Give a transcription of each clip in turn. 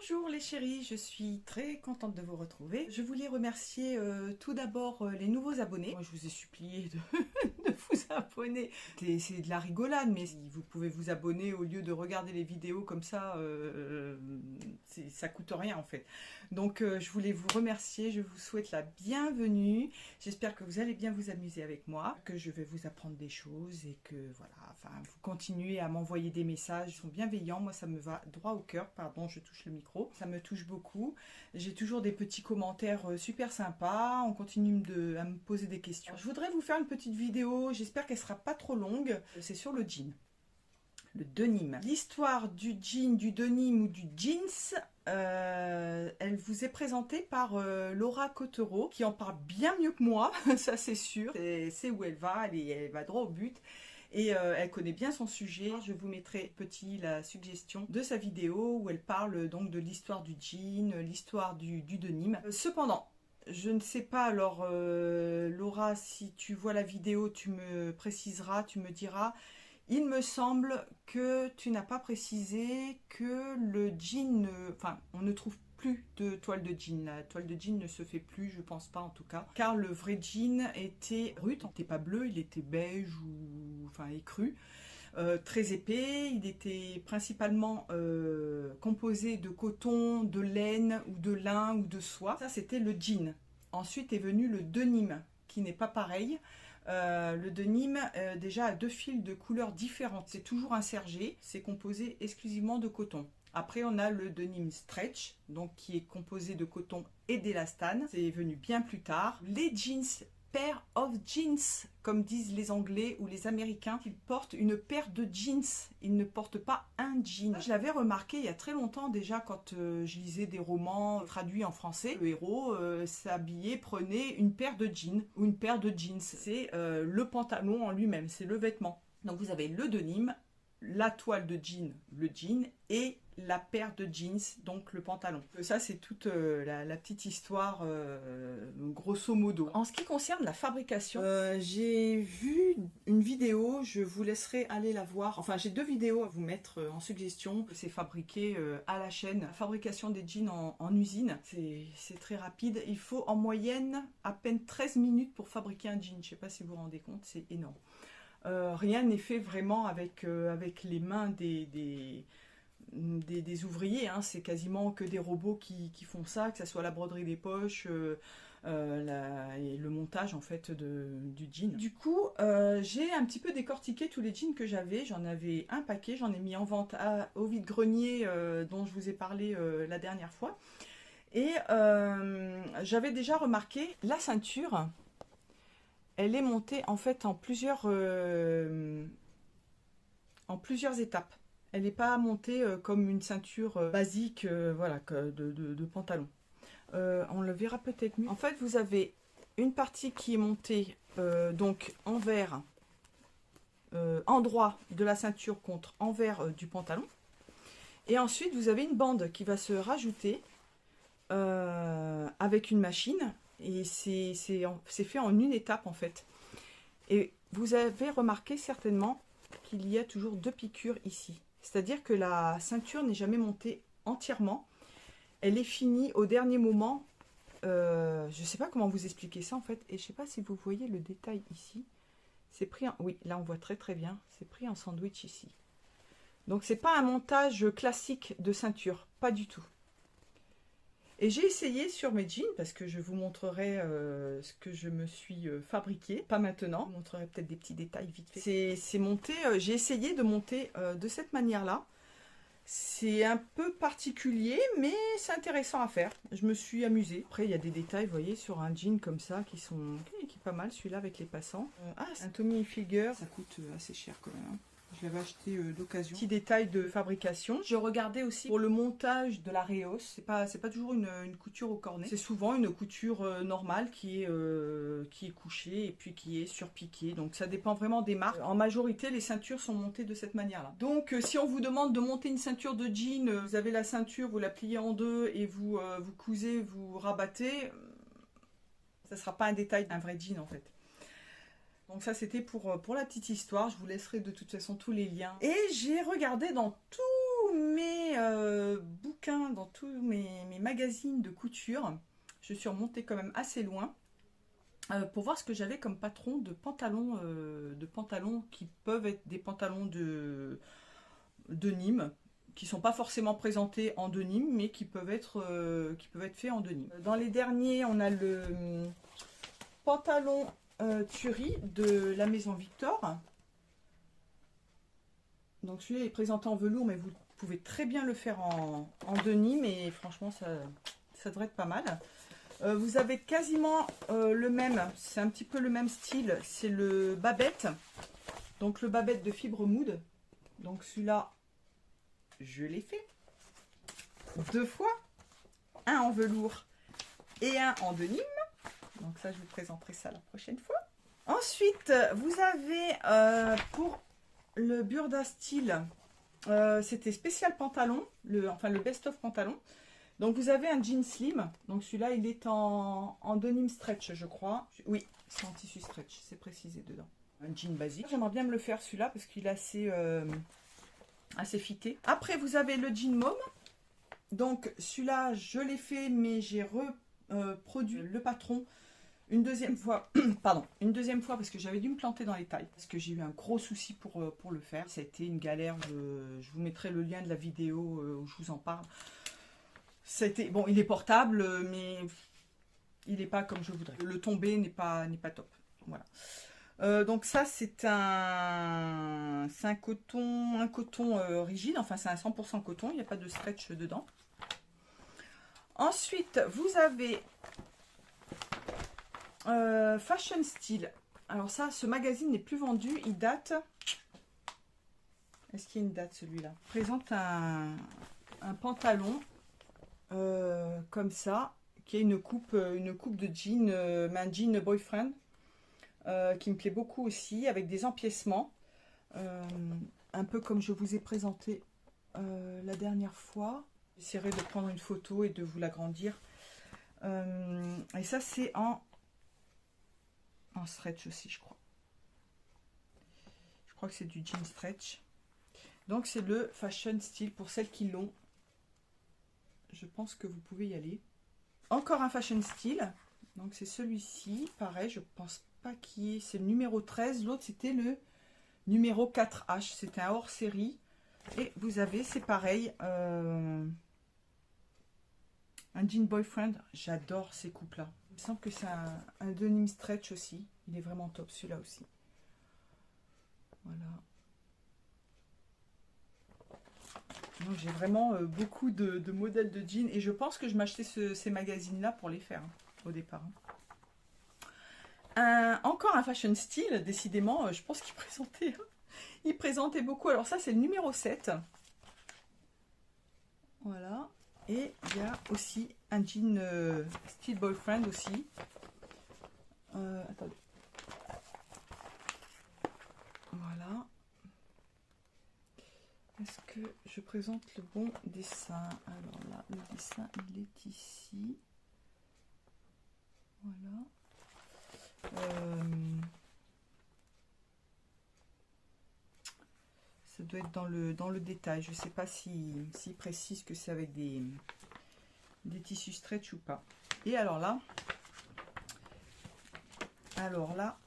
Bonjour les chéris, je suis très contente de vous retrouver. Je voulais remercier tout d'abord les nouveaux abonnés. Moi je vous ai supplié de vous abonner. C'est de la rigolade, mais si vous pouvez vous abonner au lieu de regarder les vidéos comme ça, ça coûte rien en fait. Donc je voulais vous remercier, je vous souhaite la bienvenue. J'espère que vous allez bien vous amuser avec moi, que je vais vous apprendre des choses et que voilà, enfin vous continuez à m'envoyer des messages, ils sont bienveillants, moi ça me va droit au cœur, pardon je touche le micro, ça me touche beaucoup. J'ai toujours des petits commentaires super sympas, on continue à me poser des questions. Je voudrais vous faire une petite vidéo, j'espère qu'elle sera pas trop longue, c'est sur le jean. Le denim. L'histoire du jean, du denim ou du jeans, elle vous est présentée par Laura Cottereau, qui en parle bien mieux que moi, ça c'est sûr. C'est où elle va, elle va droit au but. Et elle connaît bien son sujet. Je vous mettrai la suggestion de sa vidéo où elle parle donc de l'histoire du jean, l'histoire du denim. Cependant, je ne sais pas, alors Laura, si tu vois la vidéo, tu me préciseras, tu me diras. Il me semble que tu n'as pas précisé que le jean, enfin, on ne trouve plus de toile de jean. La toile de jean ne se fait plus, je pense pas en tout cas. Car le vrai jean était brut, il n'était pas bleu, il était beige ou enfin écru. Très épais, il était principalement composé de coton, de laine ou de lin ou de soie. Ça c'était le jean. Ensuite est venu le denim, qui n'est pas pareil. Le denim déjà a deux fils de couleurs différentes. C'est toujours un sergé, c'est composé exclusivement de coton. Après on a le denim stretch, donc qui est composé de coton et d'élastane. C'est venu bien plus tard. Les jeans, pair of jeans, comme disent les Anglais ou les Américains, ils portent une paire de jeans, ils ne portent pas un jean. Je l'avais remarqué il y a très longtemps déjà quand je lisais des romans traduits en français. Le héros s'habillait, prenait une paire de jeans ou une paire de jeans. C'est le pantalon en lui-même, c'est le vêtement. Donc vous avez le denim, la toile de jean, le jean, et la paire de jeans, donc le pantalon. Ça, c'est toute la petite histoire, grosso modo. En ce qui concerne la fabrication, j'ai vu une vidéo, je vous laisserai aller la voir. Enfin, j'ai deux vidéos à vous mettre en suggestion. C'est fabriqué à la chaîne. La fabrication des jeans en usine, c'est très rapide. Il faut en moyenne à peine 13 minutes pour fabriquer un jean. Je ne sais pas si vous vous rendez compte, c'est énorme. Rien n'est fait vraiment avec les mains des ouvriers, hein. C'est quasiment que des robots qui font ça, que ce soit la broderie des poches et le montage en fait du jean. Du coup, j'ai un petit peu décortiqué tous les jeans que j'avais. J'en avais un paquet, j'en ai mis en vente au vide-grenier dont je vous ai parlé la dernière fois. Et j'avais déjà remarqué la ceinture. Elle est montée en fait en plusieurs étapes. Elle n'est pas montée comme une ceinture basique voilà, de pantalon. On le verra peut-être mieux. En fait, vous avez une partie qui est montée donc envers, endroit de la ceinture contre envers du pantalon. Et ensuite, vous avez une bande qui va se rajouter avec une machine. Et c'est fait en une étape en fait. Et vous avez remarqué certainement qu'il y a toujours deux piqûres ici. C'est-à-dire que la ceinture n'est jamais montée entièrement. Elle est finie au dernier moment. Je ne sais pas comment vous expliquer ça en fait. Et je ne sais pas si vous voyez le détail ici. C'est pris en... Oui, là on voit très très bien. C'est pris en sandwich ici. Donc c'est pas un montage classique de ceinture. Pas du tout. Et j'ai essayé sur mes jeans, parce que je vous montrerai ce que je me suis fabriqué. Pas maintenant, je vous montrerai peut-être des petits détails vite fait. C'est monté, j'ai essayé de monter de cette manière-là. C'est un peu particulier, mais c'est intéressant à faire. Je me suis amusée. Après, il y a des détails, vous voyez, sur un jean comme ça, qui est pas mal, celui-là avec les passants. C'est un Tommy Hilfiger, ça coûte assez cher quand même, hein. Je l'avais acheté d'occasion. Petit détail de fabrication. Je regardais aussi pour le montage de la réhausse. C'est pas toujours une couture au cornet. C'est souvent une couture normale qui est couchée et puis qui est surpiquée. Donc ça dépend vraiment des marques. En majorité, les ceintures sont montées de cette manière-là. Donc si on vous demande de monter une ceinture de jean, vous avez la ceinture, vous la pliez en deux et vous cousez, vous rabattez. Ça ne sera pas un détail d'un vrai jean en fait. Donc ça c'était pour la petite histoire, je vous laisserai de toute façon tous les liens. Et j'ai regardé dans tous mes bouquins, dans tous mes magazines de couture, je suis remontée quand même assez loin pour voir ce que j'avais comme patron de pantalons qui peuvent être des pantalons de Nîmes, qui sont pas forcément présentés en denim, mais qui peuvent être faits en denim. Dans les derniers, on a le pantalon Thury de la maison Victor. Donc celui-là est présenté en velours, mais vous pouvez très bien le faire en denim, et franchement ça devrait être pas mal. Vous avez quasiment le même, c'est un petit peu le même style, c'est le Babette. Donc le Babette de fibre mood. Donc celui-là, je l'ai fait 2 fois, un en velours et un en denim. Donc ça, je vous présenterai ça la prochaine fois. Ensuite, vous avez pour le Burda Style, c'était spécial pantalon, le best-of pantalon. Donc vous avez un jean slim, donc celui-là il est en denim stretch je crois. Oui, c'est en tissu stretch, c'est précisé dedans. Un jean basique. J'aimerais bien me le faire celui-là parce qu'il est assez fité. Après vous avez le jean mauve. Donc celui-là je l'ai fait mais j'ai reproduit le patron une deuxième fois. Pardon, une deuxième fois parce que j'avais dû me planter dans les tailles. Parce que j'ai eu un gros souci pour le faire. Ça a été une galère. Je vous mettrai le lien de la vidéo où je vous en parle. Bon, il est portable, mais il n'est pas comme je voudrais. Le tombé n'est pas top. Voilà. Donc ça, c'est un coton rigide. Enfin, c'est un 100% coton. Il n'y a pas de stretch dedans. Ensuite, vous avez Fashion Style. Alors ça, ce magazine n'est plus vendu. Il date... Est-ce qu'il y a une date, celui-là? Présente un pantalon... comme ça, qui est une coupe de jean, mais un jean boyfriend, qui me plaît beaucoup aussi, avec des empiècements, un peu comme je vous ai présenté la dernière fois. J'essaierai de prendre une photo et de vous l'agrandir. Et ça, c'est en stretch aussi, je crois. Je crois que c'est du jean stretch. Donc, c'est le Fashion Style pour celles qui l'ont. Je pense que vous pouvez y aller. Encore un Fashion Style. Donc c'est celui-ci. Pareil, je pense pas qu'il y ait... C'est le numéro 13. L'autre, c'était le numéro 4H. C'était un hors-série. Et vous avez, c'est pareil, un jean boyfriend. J'adore ces coupes-là. Il me semble que c'est un denim stretch aussi. Il est vraiment top, celui-là aussi. Voilà. Donc j'ai vraiment beaucoup de modèles de jeans et je pense que je m'achetais ces magazines là pour les faire au départ. Encore un Fashion Style, décidément, je pense il présentait beaucoup. Alors ça c'est le numéro 7. Voilà. Et il y a aussi un jean style boyfriend aussi. Attendez. Voilà. Est-ce que je présente le bon dessin? Alors là, le dessin, il est ici. Voilà. Ça doit être dans le détail. Je ne sais pas s'il précise que c'est avec des tissus stretch ou pas. Et alors là,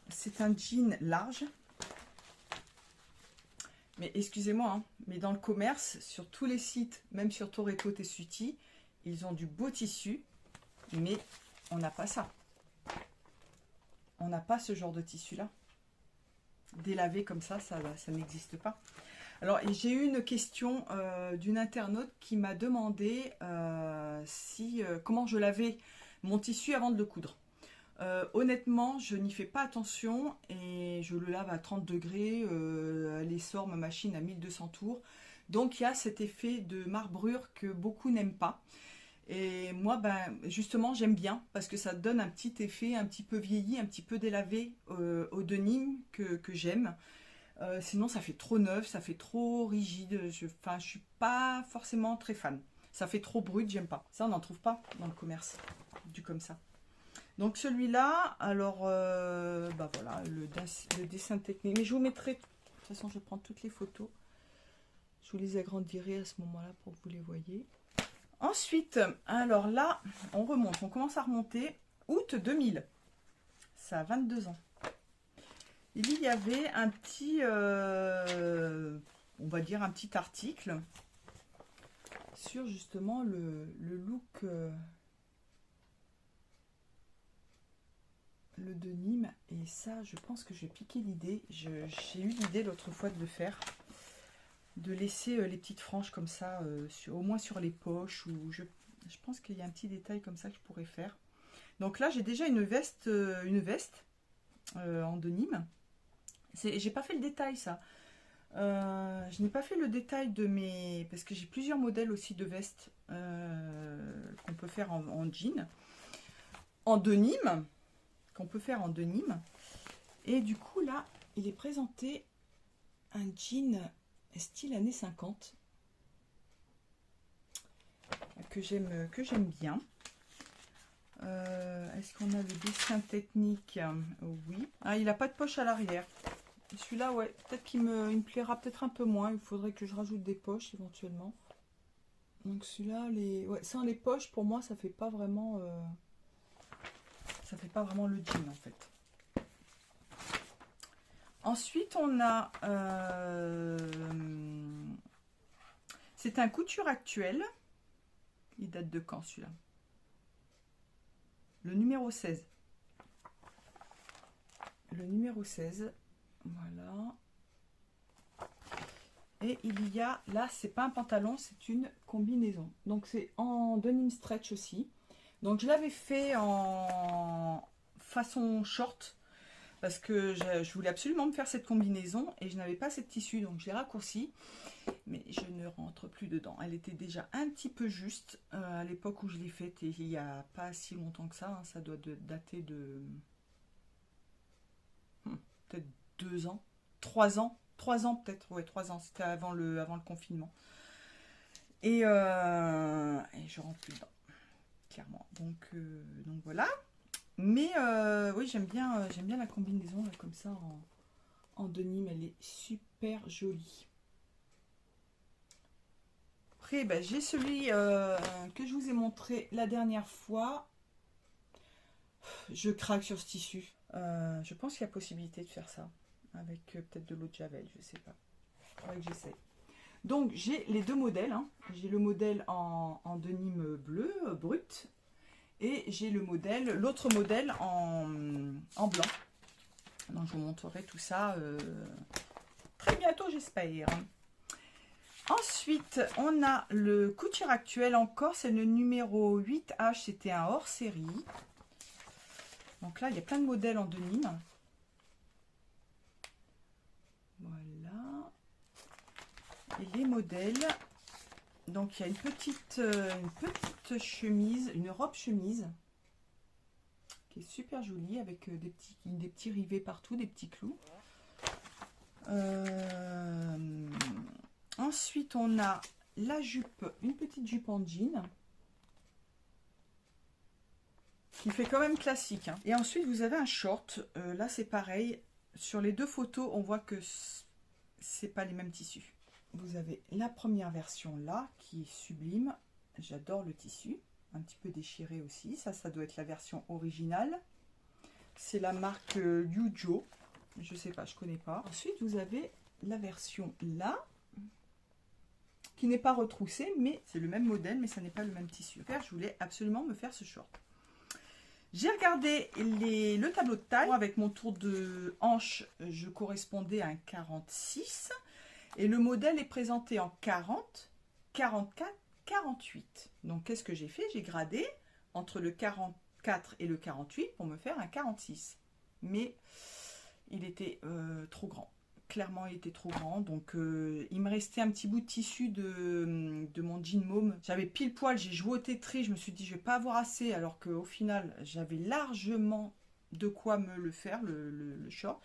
c'est un jean large. Mais excusez-moi, hein, mais dans le commerce, sur tous les sites, même sur Toretto Tessuti, ils ont du beau tissu, mais on n'a pas ça. On n'a pas ce genre de tissu-là. Délavé comme ça n'existe pas. Alors, j'ai eu une question d'une internaute qui m'a demandé comment je lavais mon tissu avant de le coudre. Honnêtement, je n'y fais pas attention et je le lave à 30 degrés, elle sort ma machine à 1200 tours. Donc il y a cet effet de marbrure que beaucoup n'aiment pas. Et moi, justement, j'aime bien parce que ça donne un petit effet un petit peu vieilli, un petit peu délavé au denim que j'aime. Sinon, ça fait trop neuf, ça fait trop rigide. Je suis pas forcément très fan. Ça fait trop brut, j'aime pas. Ça, on n'en trouve pas dans le commerce, du comme ça. Donc celui-là, alors, voilà, le dessin technique. Mais je vous mettrai, de toute façon, je prends toutes les photos. Je vous les agrandirai à ce moment-là pour que vous les voyez. Ensuite, alors là, on remonte, on commence à remonter. Août 2000, ça a 22 ans. Il y avait un petit, on va dire un petit article sur justement le look, le denim. Et ça, je pense que je vais piquer l'idée. J'ai eu l'idée l'autre fois de le faire. De laisser les petites franges comme ça, au moins sur les poches. Ou je pense qu'il y a un petit détail comme ça que je pourrais faire. Donc là, j'ai déjà une veste en denim. J'ai pas fait le détail, ça. Je n'ai pas fait le détail de mes... Parce que j'ai plusieurs modèles aussi de vestes qu'on peut faire en jean. En denim. Qu'on peut faire en denim. Et du coup, là, il est présenté un jean style années 50. Que j'aime bien. Est-ce qu'on a le dessin technique? Oui. Ah, il n'a pas de poche à l'arrière. Celui-là, ouais, peut-être qu'il me plaira peut-être un peu moins. Il faudrait que je rajoute des poches éventuellement. Donc celui-là, sans les poches, pour moi, ça fait pas vraiment le jean en fait. Ensuite, on a c'est un couture actuel. Il date de quand celui-là? Le numéro 16. Le numéro 16. Voilà. Et il y a, là, c'est pas un pantalon, c'est une combinaison. Donc, c'est en denim stretch aussi. Donc, je l'avais fait en façon short. Parce que je voulais absolument me faire cette combinaison. Et je n'avais pas cette tissu, donc je l'ai raccourci. Mais je ne rentre plus dedans. Elle était déjà un petit peu juste à l'époque où je l'ai faite. Et il n'y a pas si longtemps que ça. Hein, ça doit dater de... peut-être 2 ans. 3 ans. 3 ans peut-être. Ouais, 3 ans. C'était avant le confinement. Et je rentre plus dedans. Clairement. Donc voilà. Mais oui, j'aime bien la combinaison là, comme ça en denim. Elle est super jolie. Après, ben, j'ai celui que je vous ai montré la dernière fois. Je craque sur ce tissu. Je pense qu'il y a possibilité de faire ça. Avec peut-être de l'eau de javel, je sais pas. Il faudrait que j'essaie. Donc, j'ai les deux modèles. Hein. J'ai le modèle en denim bleu, brut. Et j'ai l'autre modèle en blanc. Donc, je vous montrerai tout ça très bientôt, j'espère. Ensuite, on a le couture actuel encore. C'est le numéro 8H. C'était un hors série. Donc là, il y a plein de modèles en denim. Voilà. Et les modèles. Donc, il y a une petite chemise, une robe chemise. Qui est super jolie avec des petits rivets partout, des petits clous. Ensuite, on a la jupe, une petite jupe en jean. Qui fait quand même classique. Hein. Et ensuite, vous avez un short. Là, c'est pareil. Sur les deux photos, on voit que c'est pas les mêmes tissus. Vous avez la première version là, qui est sublime. J'adore le tissu. Un petit peu déchiré aussi. Ça doit être la version originale. C'est la marque Yujo. Je sais pas, je connais pas. Ensuite, vous avez la version là, qui n'est pas retroussée, mais c'est le même modèle, mais ça n'est pas le même tissu. Je voulais absolument me faire ce short. J'ai regardé le tableau de taille. Avec mon tour de hanche, je correspondais à un 46. Et le modèle est présenté en 40, 44, 48. Donc, qu'est-ce que j'ai fait? J'ai gradé entre le 44 et le 48 pour me faire un 46. Mais il était trop grand. Clairement, il était trop grand. Donc, il me restait un petit bout de tissu de mon jean môme. J'avais pile poil, j'ai joué au Tetris. Je me suis dit, je vais pas avoir assez. Alors qu'au final, j'avais largement de quoi me le faire, le short.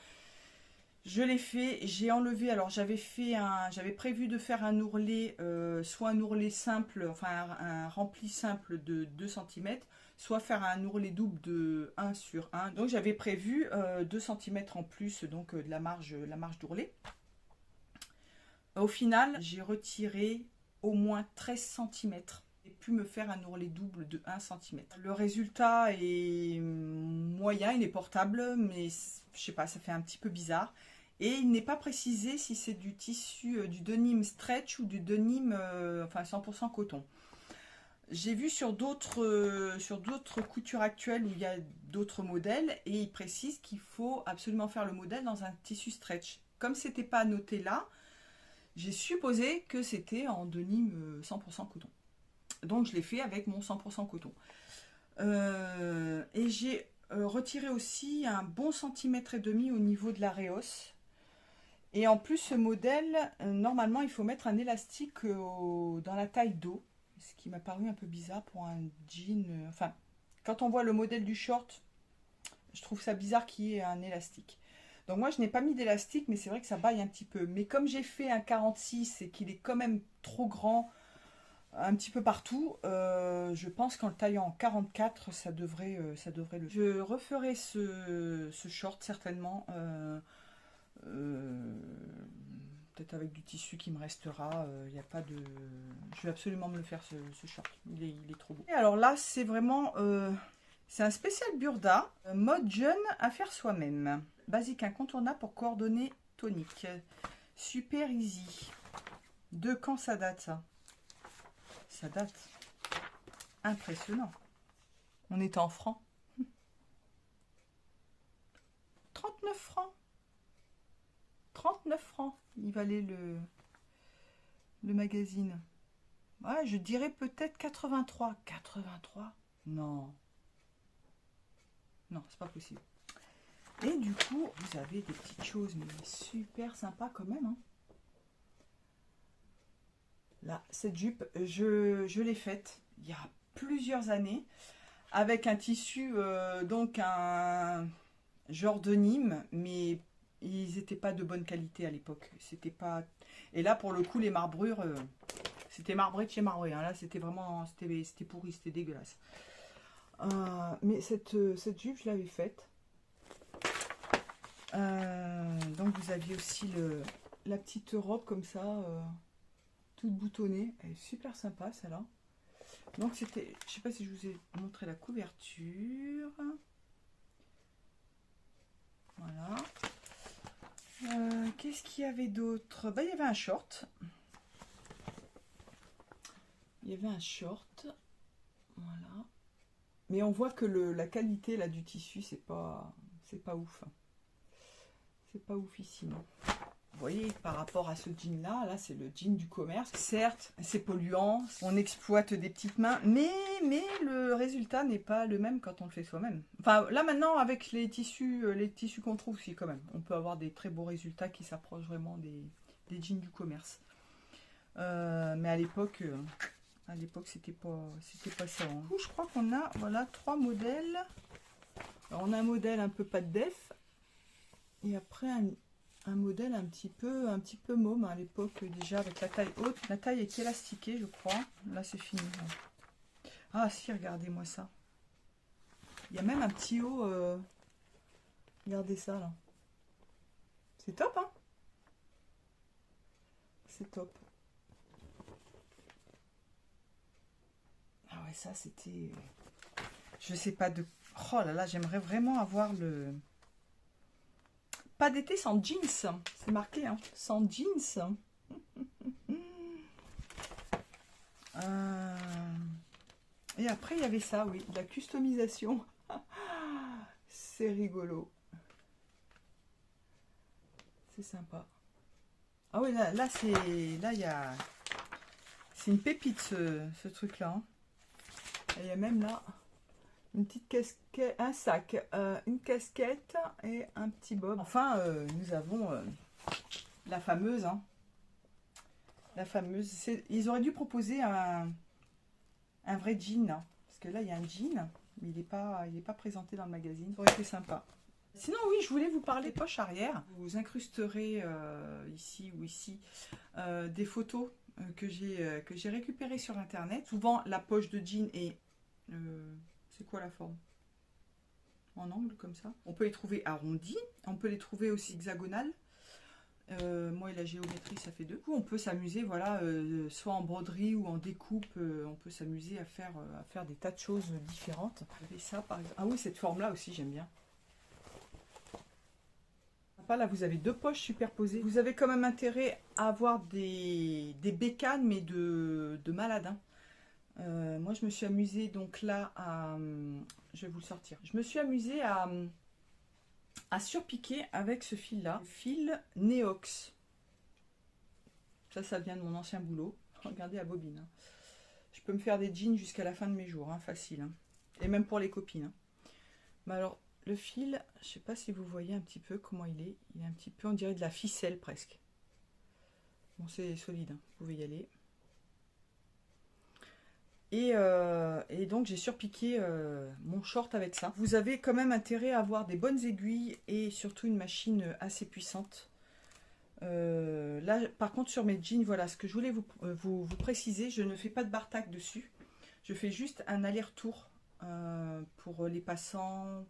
Je l'ai fait, j'ai enlevé, alors j'avais prévu de faire un ourlet, soit un ourlet simple, enfin un rempli simple de 2 cm, soit faire un ourlet double de 1 sur 1. Donc j'avais prévu 2 cm en plus donc de la marge d'ourlet. Au final, j'ai retiré au moins 13 cm et pu me faire un ourlet double de 1 cm. Le résultat est moyen, il est portable, mais je sais pas, ça fait un petit peu bizarre. Et il n'est pas précisé si c'est du tissu, du denim stretch ou du denim, enfin 100% coton. J'ai vu sur d'autres coutures actuelles où il y a d'autres modèles et ils précisent qu'il faut absolument faire le modèle dans un tissu stretch. Comme c'était pas noté là, j'ai supposé que c'était en denim 100% coton. Donc je l'ai fait avec mon 100% coton. Et j'ai retiré aussi un bon centimètre et demi au niveau de la réhausse. Et en plus, ce modèle, normalement, il faut mettre un élastique dans la taille d'eau. Ce qui m'a paru un peu bizarre pour un jean. Enfin, quand on voit le modèle du short, je trouve ça bizarre qu'il y ait un élastique. Donc moi, je n'ai pas mis d'élastique, mais c'est vrai que ça baille un petit peu. Mais comme j'ai fait un 46 et qu'il est quand même trop grand, un petit peu partout, je pense qu'en le taillant en 44, ça devrait le... Je referai ce short certainement. Peut-être avec du tissu qui me restera. Il y a pas de... Je vais absolument me le faire ce short. Il est trop beau. Et alors là, c'est vraiment... c'est un spécial Burda. Mode jeune à faire soi-même. Basique incontournable pour coordonner tonique. Super easy. De quand ça date ça? Ça date. Impressionnant. On est en francs. 39 francs. 39 francs, il valait le magazine. Ouais, je dirais peut-être 83. 83? Non. Non, c'est pas possible. Et du coup, vous avez des petites choses, mais super sympa quand même. Hein. Là, cette jupe, je l'ai faite il y a plusieurs années avec un tissu, donc un genre de Nîmes, mais ils n'étaient pas de bonne qualité à l'époque. C'était pas. Et là, pour le coup, les marbrures, c'était marbré de chez marbré. Hein. Là, c'était vraiment, c'était pourri, c'était dégueulasse. Mais cette jupe, je l'avais faite. Donc, vous aviez aussi la petite robe comme ça, toute boutonnée. Elle est super sympa, celle-là. Donc, c'était, je sais pas si je vous ai montré la couverture. Voilà. Qu'est-ce qu'il y avait d'autre? Bah, il y avait un short. Il y avait un short. Voilà. Mais on voit que la qualité là du tissu, c'est pas ouf. C'est pas oufissime. Vous voyez, par rapport à ce jean là c'est le jean du commerce. Certes, c'est polluant, on exploite des petites mains, mais le résultat n'est pas le même quand on le fait soi-même. Enfin, là maintenant, avec les tissus qu'on trouve, si quand même, on peut avoir des très beaux résultats qui s'approchent vraiment des jeans du commerce. Mais à l'époque, c'était pas ça. Hein. Du coup, je crois qu'on a, voilà, 3 modèles. Alors, on a un modèle un peu pas de def, et après un modèle un petit peu môme à l'époque déjà avec la taille haute. La taille est élastiquée, je crois. Là, c'est fini. Ah si, regardez-moi ça. Il y a même un petit haut. Regardez ça là. C'est top, hein? C'est top. Ah ouais, ça c'était... Je sais pas de... Oh là là, j'aimerais vraiment avoir le... Pas d'été sans jeans. C'est marqué, hein. Sans jeans. Et après, il y avait ça, oui. De la customisation. C'est rigolo. C'est sympa. Ah oui, là c'est... Là, il y a... C'est une pépite, ce truc-là. Hein. Et il y a même là... Une petite casquette, un sac, une casquette et un petit bob. Enfin, nous avons la fameuse. Hein, la fameuse. Ils auraient dû proposer un vrai jean. Hein, parce que là, il y a un jean, mais il n'est pas présenté dans le magazine. Ça aurait été sympa. Sinon, oui, je voulais vous parler de poche arrière. Vous incrusterez ici ou ici des photos que j'ai récupérées sur Internet. Souvent, la poche de jean est... c'est quoi la forme? En angle comme ça. On peut les trouver arrondis, on peut les trouver aussi hexagonales. Moi et la géométrie, ça fait deux. Du coup, on peut s'amuser, voilà, soit en broderie ou en découpe, on peut s'amuser à faire des tas de choses différentes. Et ça, par exemple. Ah oui, cette forme-là aussi, j'aime bien. Là, vous avez deux poches superposées. Vous avez quand même intérêt à avoir des bécanes, mais de malade. Hein. Moi, je me suis amusée donc là à... Je vais vous le sortir. Je me suis amusée à surpiquer avec ce fil-là. Fil Neox. Ça vient de mon ancien boulot. Regardez la bobine. Hein. Je peux me faire des jeans jusqu'à la fin de mes jours. Hein, facile. Hein. Et même pour les copines. Hein. Mais alors... Le fil, je ne sais pas si vous voyez un petit peu comment il est. Il est un petit peu, on dirait de la ficelle presque. Bon, c'est solide, hein. Vous pouvez y aller. Et donc, j'ai surpiqué mon short avec ça. Vous avez quand même intérêt à avoir des bonnes aiguilles et surtout une machine assez puissante. Là, par contre, sur mes jeans, voilà, ce que je voulais vous préciser, je ne fais pas de bar-tac dessus. Je fais juste un aller-retour pour les passants,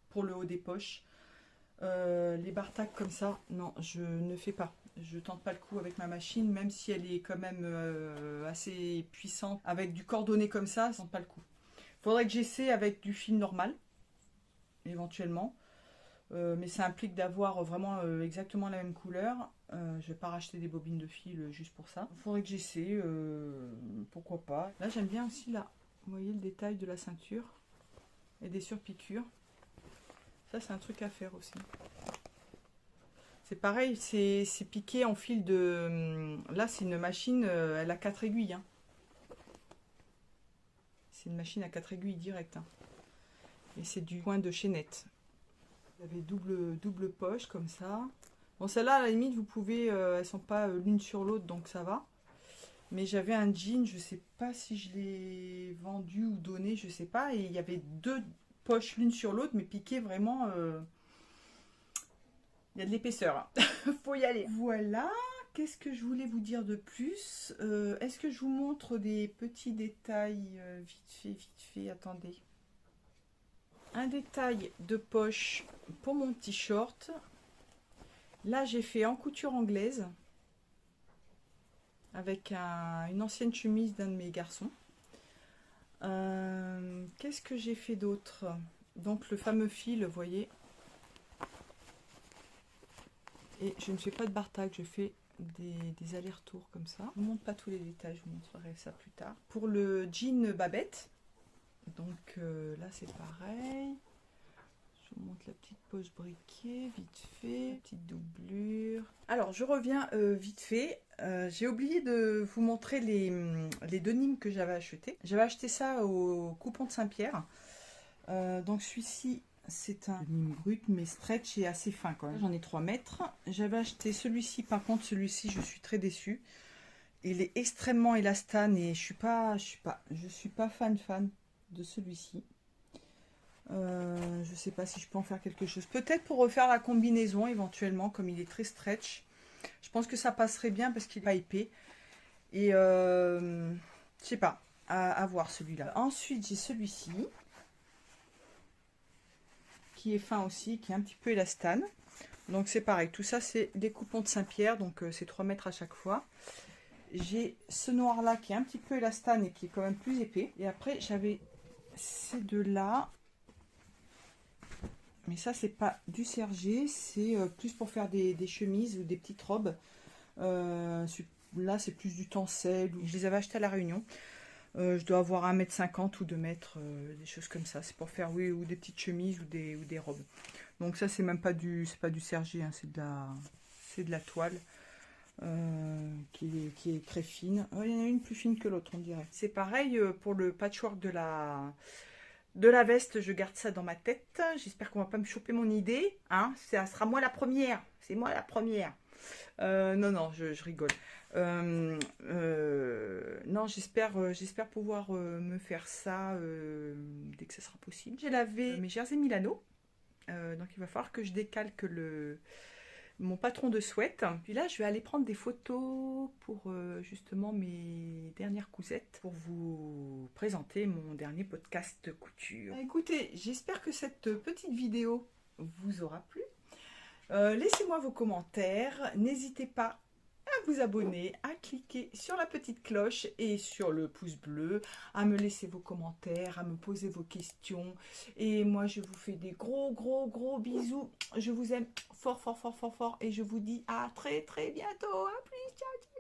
pour le haut des poches. Les bar-tac comme ça, non, je ne fais pas. Je tente pas le coup avec ma machine, même si elle est quand même assez puissante. Avec du cordonné comme ça, je tente pas le coup. Faudrait que j'essaie avec du fil normal, éventuellement. Mais ça implique d'avoir vraiment exactement la même couleur. Je vais pas racheter des bobines de fil juste pour ça. Il faudrait que j'essaie, pourquoi pas. Là, j'aime bien aussi là. Vous voyez le détail de la ceinture et des surpiqûres. Ça, c'est un truc à faire aussi. C'est pareil, c'est piqué en fil de... Là, c'est une machine, elle a 4 aiguilles. Hein. C'est une machine à 4 aiguilles direct. Hein. Et c'est du point de chaînette. Vous avez double poche comme ça. Bon, celle-là, à la limite, vous pouvez... elles sont pas l'une sur l'autre, donc ça va. Mais j'avais un jean, je sais pas si je l'ai vendu ou donné, je sais pas. Et il y avait deux poches l'une sur l'autre, mais piquées vraiment... Il y a de l'épaisseur. Faut y aller. Voilà. Qu'est-ce que je voulais vous dire de plus? Est-ce que je vous montre des petits détails vite fait, attendez. Un détail de poche pour mon t-shirt. Là, j'ai fait en couture anglaise avec une ancienne chemise d'un de mes garçons. Qu'est-ce que j'ai fait d'autre? Donc, le fameux fil, vous voyez. Et je ne fais pas de bar-tac, je fais des allers-retours comme ça. Je ne vous montre pas tous les détails, je vous montrerai ça plus tard. Pour le jean Babette, donc là c'est pareil. Je vous montre la petite poche briquet, vite fait, petite doublure. Alors je reviens vite fait. J'ai oublié de vous montrer les denims que j'avais achetés. J'avais acheté ça au coupon de Saint-Pierre. Donc celui-ci... C'est un denim brut mais stretch et assez fin quand même. J'en ai 3 mètres. J'avais acheté celui-ci, par contre celui-ci je suis très déçue. Il est extrêmement élastane et je suis pas fan de celui-ci. Je sais pas si je peux en faire quelque chose. Peut-être pour refaire la combinaison éventuellement, comme il est très stretch. Je pense que ça passerait bien parce qu'il n'est pas épais. Et je sais pas, à voir celui-là. Ensuite j'ai celui-ci. Qui est fin aussi, qui est un petit peu élastane. Donc c'est pareil, tout ça c'est des coupons de Saint-Pierre, donc c'est 3 mètres à chaque fois. J'ai ce noir là qui est un petit peu élastane et qui est quand même plus épais. Et après j'avais ces deux là. Mais ça c'est pas du sergé, c'est plus pour faire des chemises ou des petites robes. Là c'est plus du tencel. Je les avais achetés à La Réunion. Je dois avoir 1,50 m ou 2 mètres, des choses comme ça. C'est pour faire, oui, ou des petites chemises ou des robes. Donc ça, c'est même pas du sergé, hein, c'est de la toile qui est très fine. Oh, il y en a une plus fine que l'autre, on dirait. C'est pareil pour le patchwork de la veste, je garde ça dans ma tête. J'espère qu'on va pas me choper mon idée. Hein, ça sera moi la première. C'est moi la première. Non, je rigole. Non, j'espère pouvoir me faire ça dès que ce sera possible. J'ai lavé mes jerseys Milano, donc il va falloir que je décalque mon patron de sweat. Puis là, je vais aller prendre des photos pour justement mes dernières cousettes pour vous présenter mon dernier podcast couture. Écoutez, j'espère que cette petite vidéo vous aura plu. Laissez-moi vos commentaires, n'hésitez pas vous abonner, à cliquer sur la petite cloche et sur le pouce bleu, à me laisser vos commentaires, à me poser vos questions. Et moi, je vous fais des gros bisous. Je vous aime fort, fort, fort, fort, fort. Et je vous dis à très, très bientôt. À plus, ciao, ciao.